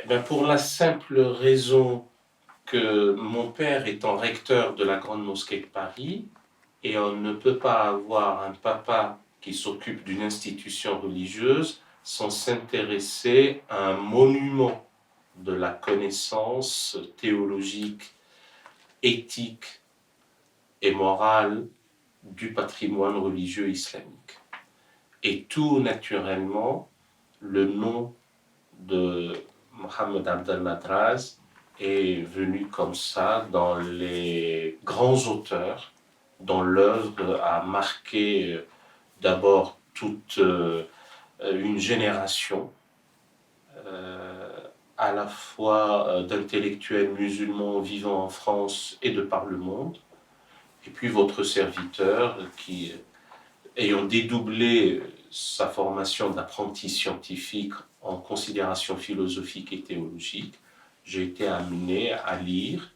bien, pour la simple raison que mon père étant recteur de la Grande Mosquée de Paris, et on ne peut pas avoir un papa qui s'occupe d'une institution religieuse sans s'intéresser à un monument de la connaissance théologique, éthique et morale du patrimoine religieux islamique. Et tout naturellement, le nom de Mohamed Abdallah Draz est venu comme ça dans les grands auteurs dont l'œuvre a marqué d'abord toute une génération, à la fois d'intellectuels musulmans vivant en France et de par le monde, et puis votre serviteur qui, ayant dédoublé sa formation d'apprenti scientifique en considération philosophique et théologique, j'ai été amené à lire,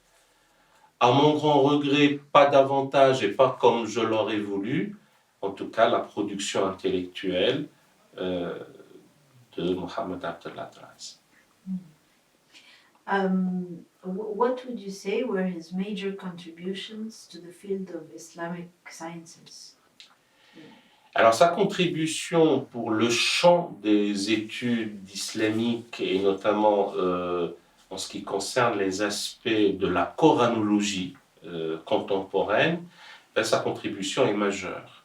à mon grand regret, pas davantage et pas comme je l'aurais voulu, en tout cas la production intellectuelle de Mohamed Abdallah Draz. What would you say were his major contributions to the field of Islamic sciences? Alors sa contribution pour le champ des études islamiques et notamment en ce qui concerne les aspects de la coranologie contemporaine, ben, sa contribution est majeure.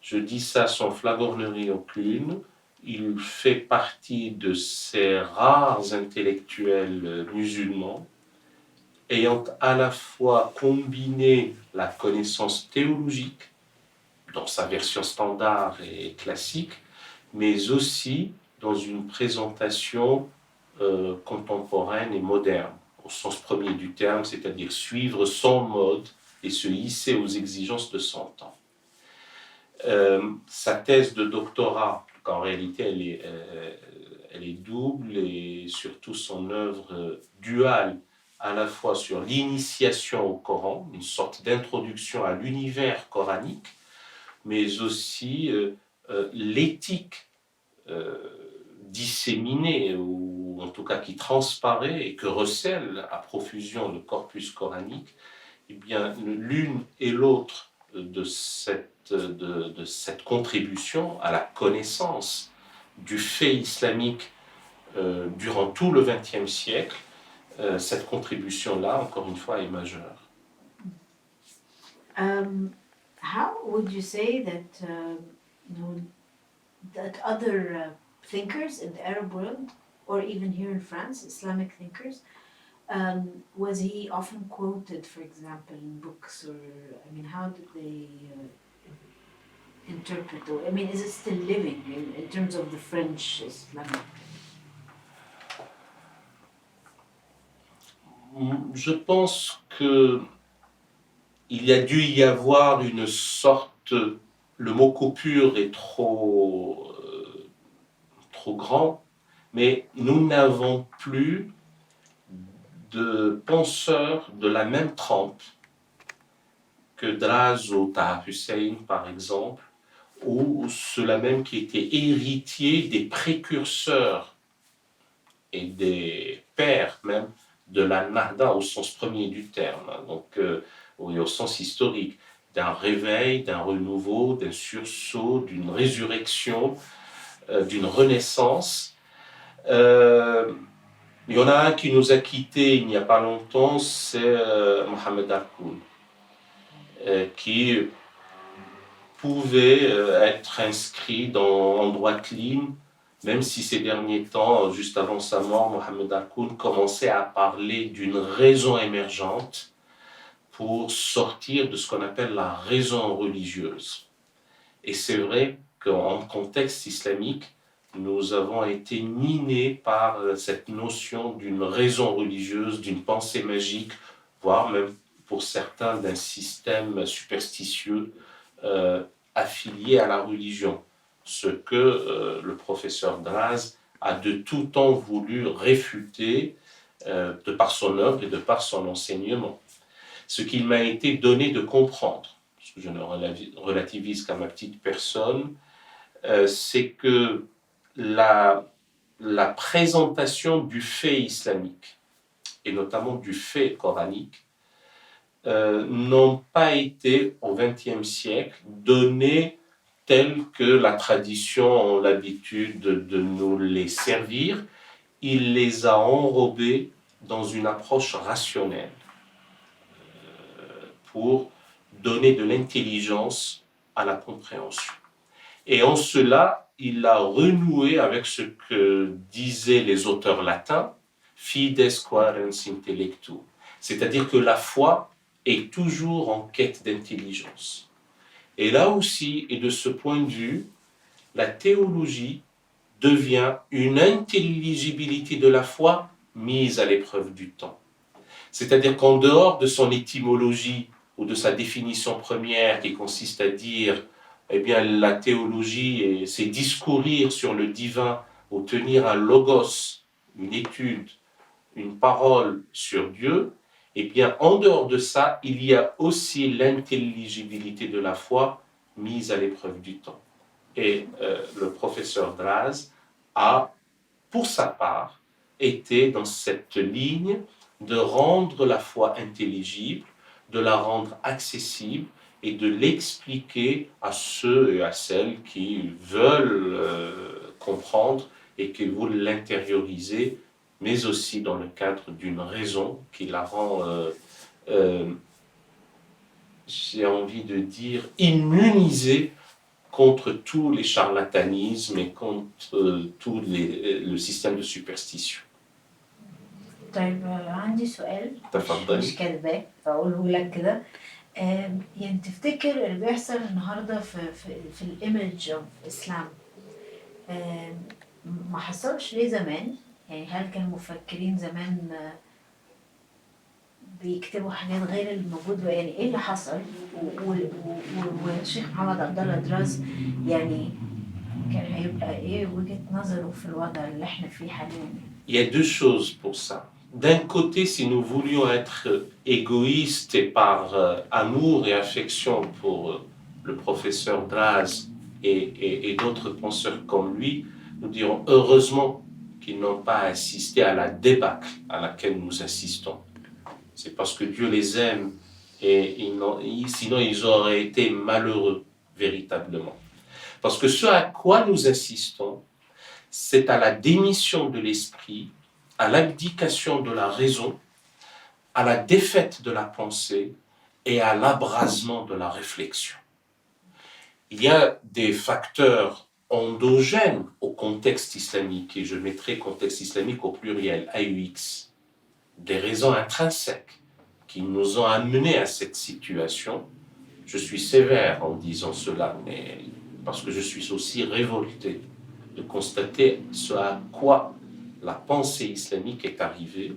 Je dis ça sans flagornerie aucune. Il fait partie de ces rares intellectuels musulmans ayant à la fois combiné la connaissance théologique dans sa version standard et classique, mais aussi dans une présentation contemporaine et moderne, au sens premier du terme, c'est-à-dire suivre son mode et se hisser aux exigences de son temps. Sa thèse de doctorat, en réalité elle est double, et surtout son œuvre duale, à la fois sur l'initiation au Coran, une sorte d'introduction à l'univers coranique, mais aussi l'éthique disséminée, ou en tout cas qui transparaît et que recèle à profusion le corpus coranique. Eh bien, l'une et l'autre de cette contribution à la connaissance du fait islamique durant tout le XXe siècle, cette contribution-là, encore une fois, est majeure. How would you say that that other thinkers in the Arab world, or even here in France, Islamic thinkers, was he often quoted, for example, in books, or I mean, how did they interpret? Or I mean, is it still living in terms of the French Islamic? Je pense que il y a dû y avoir une sorte, le mot coupure est trop grand, mais nous n'avons plus de penseurs de la même trempe que Draz ou Taha Hussein, par exemple, ou ceux-là même qui étaient héritiers des précurseurs et des pères même de la Nahda au sens premier du terme, donc au sens historique, d'un réveil, d'un renouveau, d'un sursaut, d'une résurrection, d'une renaissance. Il y en a un qui nous a quittés il n'y a pas longtemps, c'est Mohamed Harkoun, qui pouvait être inscrit en droite ligne, même si ces derniers temps, juste avant sa mort, Mohamed Harkoun commençait à parler d'une raison émergente pour sortir de ce qu'on appelle la raison religieuse. Et c'est vrai qu'en contexte islamique, nous avons été minés par cette notion d'une raison religieuse, d'une pensée magique, voire même pour certains d'un système superstitieux affilié à la religion. Ce que le professeur Draz a de tout temps voulu réfuter de par son œuvre et de par son enseignement. Ce qu'il m'a été donné de comprendre, parce que je ne relativise qu'à ma petite personne, c'est que la la présentation du fait islamique, et notamment du fait coranique, n'ont pas été au XXe siècle donnés tels que la tradition a l'habitude de nous les servir. Il les a enrobés dans une approche rationnelle pour donner de l'intelligence à la compréhension. Et en cela, il a renoué avec ce que disaient les auteurs latins, fides quærens intellectu, c'est-à-dire que la foi est toujours en quête d'intelligence. Et là aussi, et de ce point de vue, la théologie devient une intelligibilité de la foi mise à l'épreuve du temps. C'est-à-dire qu'en dehors de son étymologie ou de sa définition première qui consiste à dire eh bien, la théologie, c'est discourir sur le divin ou tenir un logos, une étude, une parole sur Dieu, eh bien, en dehors de ça, il y a aussi l'intelligibilité de la foi mise à l'épreuve du temps. Et le professeur Draz a, pour sa part, été dans cette ligne de rendre la foi intelligible, de la rendre accessible et de l'expliquer à ceux et à celles qui veulent comprendre et qui veulent l'intérioriser, mais aussi dans le cadre d'une raison qui la rend, j'ai envie de dire, immunisée contre tous les charlatanismes et contre tout le système de superstition. طيب عندي سؤال تفضلي. مش كاتباه فاقوله لك كده. يعني تفتكر اللي بيحصل النهارده في الايمج اوف اسلام ما حصلش ليه زمان؟ يعني هل كان المفكرين زمان بيكتبوا حاجات غير اللي موجود؟ يعني ايه اللي حصل؟ والشيخ محمد عبد الله دراز يعني كان هيبقى ايه وجهة نظره في الوضع اللي احنا فيه حاليا؟ Il y a deux choses pour ça. D'un côté, si nous voulions être égoïstes et par amour et affection pour le professeur Draz et d'autres penseurs comme lui, nous dirons heureusement qu'ils n'ont pas assisté à la débâcle à laquelle nous assistons. C'est parce que Dieu les aime et sinon ils auraient été malheureux véritablement. Parce que ce à quoi nous assistons, c'est à la démission de l'esprit, à l'abdication de la raison, à la défaite de la pensée et à l'abrasement de la réflexion. Il y a des facteurs endogènes au contexte islamique, et je mettrai contexte islamique au pluriel, AUX, des raisons intrinsèques qui nous ont amenés à cette situation. Je suis sévère en disant cela, mais parce que je suis aussi révolté de constater ce à quoi la pensée islamique est arrivée.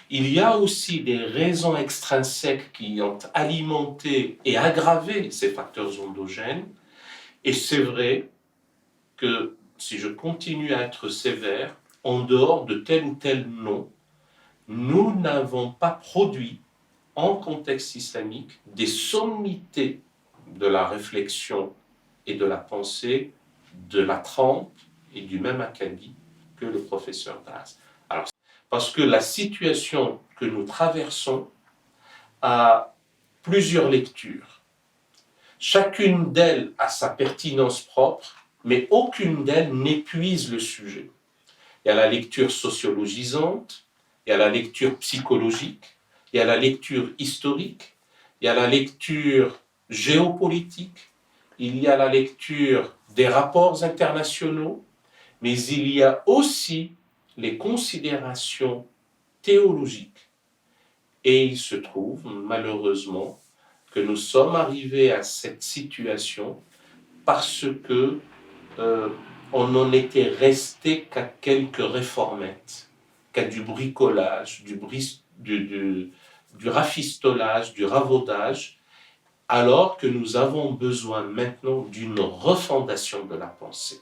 Il y a aussi des raisons extrinsèques qui ont alimenté et aggravé ces facteurs endogènes. Et c'est vrai que si je continue à être sévère, en dehors de tel ou tel nom, nous n'avons pas produit en contexte islamique des sommités de la réflexion et de la pensée, de la trempe et du même acabit que le professeur Draz. Alors, parce que la situation que nous traversons a plusieurs lectures. Chacune d'elles a sa pertinence propre, mais aucune d'elles n'épuise le sujet. Il y a la lecture sociologisante, il y a la lecture psychologique, il y a la lecture historique, il y a la lecture géopolitique, il y a la lecture des rapports internationaux, mais il y a aussi les considérations théologiques. Et il se trouve, malheureusement, que nous sommes arrivés à cette situation parce que on n'en était resté qu'à quelques réformettes, qu'à du bricolage, du rafistolage, du ravaudage, alors que nous avons besoin maintenant d'une refondation de la pensée.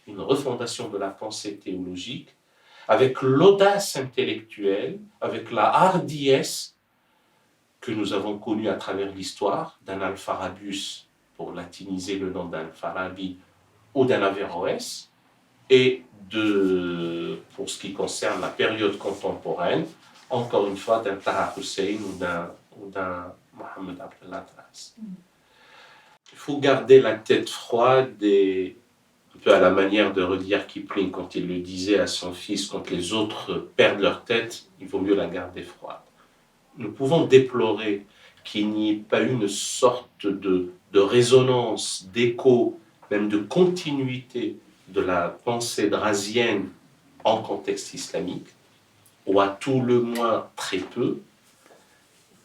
Une refondation de la pensée théologique, avec l'audace intellectuelle, avec la hardiesse que nous avons connue à travers l'histoire d'un Alpharabus, pour latiniser le nom d'Al-Farabi, ou d'un Averroès, et pour ce qui concerne la période contemporaine, encore une fois, d'un Taha Hussein ou d'un Mohamed Abdel Dras. Il faut garder la tête froide et un peu à la manière de Rudyard Kipling quand il le disait à son fils, quand les autres perdent leur tête, il vaut mieux la garder froide. Nous pouvons déplorer qu'il n'y ait pas une sorte de résonance, d'écho, même de continuité de la pensée drazienne en contexte islamique, ou à tout le moins très peu.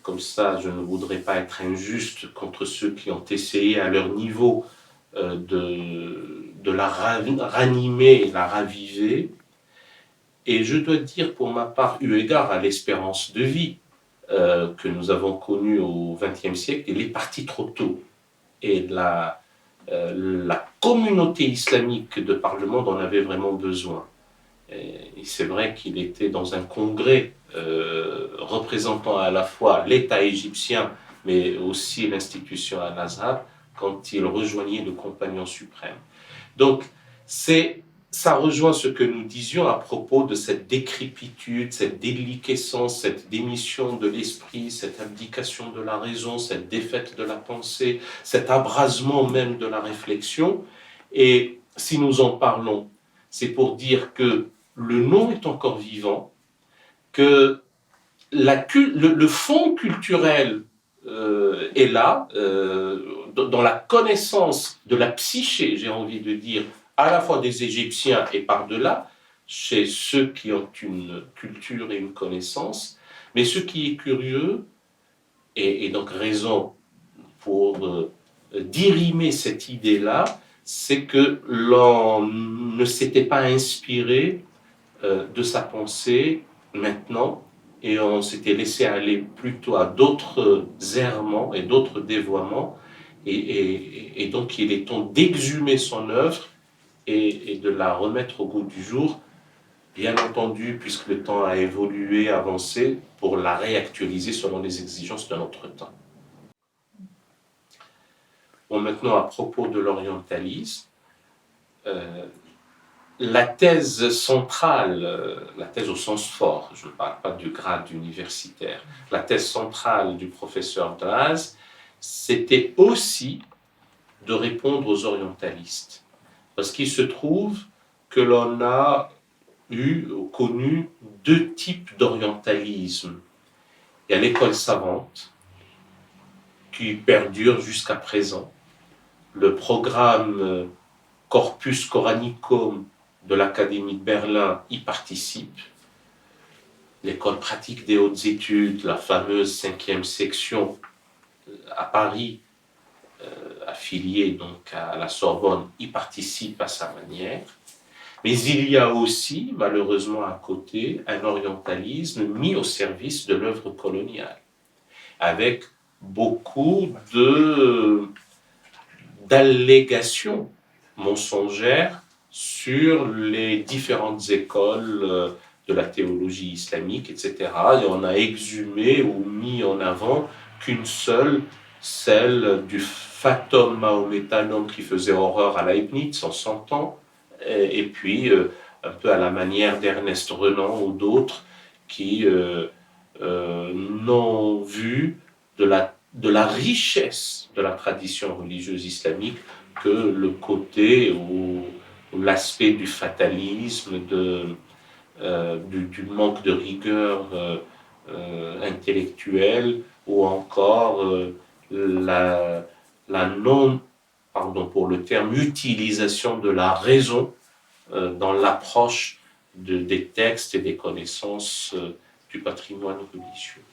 Comme ça, je ne voudrais pas être injuste contre ceux qui ont essayé à leur niveau de la ranimer et la raviver. Et je dois dire pour ma part, eu égard à l'espérance de vie que nous avons connue au XXe siècle, il est parti trop tôt. Et la communauté islamique de par le monde en avait vraiment besoin. Et c'est vrai qu'il était dans un congrès représentant à la fois l'État égyptien, mais aussi l'institution Al-Azhar, quand il rejoignait le compagnon suprême. Donc, ça rejoint ce que nous disions à propos de cette décrépitude, cette déliquescence, cette démission de l'esprit, cette abdication de la raison, cette défaite de la pensée, cet abrasement même de la réflexion. Et si nous en parlons, c'est pour dire que le nom est encore vivant, que le fond culturel est là, dans la connaissance de la psyché, j'ai envie de dire, à la fois des Égyptiens et par-delà, chez ceux qui ont une culture et une connaissance. Mais ce qui est curieux, et donc raison pour dirimer cette idée-là, c'est que l'on ne s'était pas inspiré de sa pensée maintenant, et on s'était laissé aller plutôt à d'autres errements et d'autres dévoiements, et donc il est temps d'exhumer son œuvre et de la remettre au goût du jour, bien entendu, puisque le temps a évolué, avancé, pour la réactualiser selon les exigences de notre temps. Bon, maintenant, à propos de l'orientalisme, la thèse centrale, la thèse au sens fort, je ne parle pas du grade universitaire, la thèse centrale du professeur Draz, c'était aussi de répondre aux orientalistes. Parce qu'il se trouve que l'on a connu deux types d'orientalisme. Il y a l'école savante, qui perdure jusqu'à présent. Le programme Corpus Coranicum de l'Académie de Berlin y participe. L'école pratique des hautes études, la fameuse 5e section à Paris, affiliée donc à la Sorbonne, y participe à sa manière. Mais il y a aussi, malheureusement à côté, un orientalisme mis au service de l'œuvre coloniale, avec beaucoup d'allégations mensongères sur les différentes écoles de la théologie islamique, etc. Et on a exhumé ou mis en avant qu'une seule, celle du fatum mahométanum qui faisait horreur à Leibniz en 100 ans, et puis un peu à la manière d'Ernest Renan ou d'autres qui n'ont vu de la richesse de la tradition religieuse islamique que le côté ou l'aspect du fatalisme, du manque de rigueur intellectuelle, ou encore la non, pardon pour le terme, utilisation de la raison dans l'approche des textes et des connaissances du patrimoine religieux.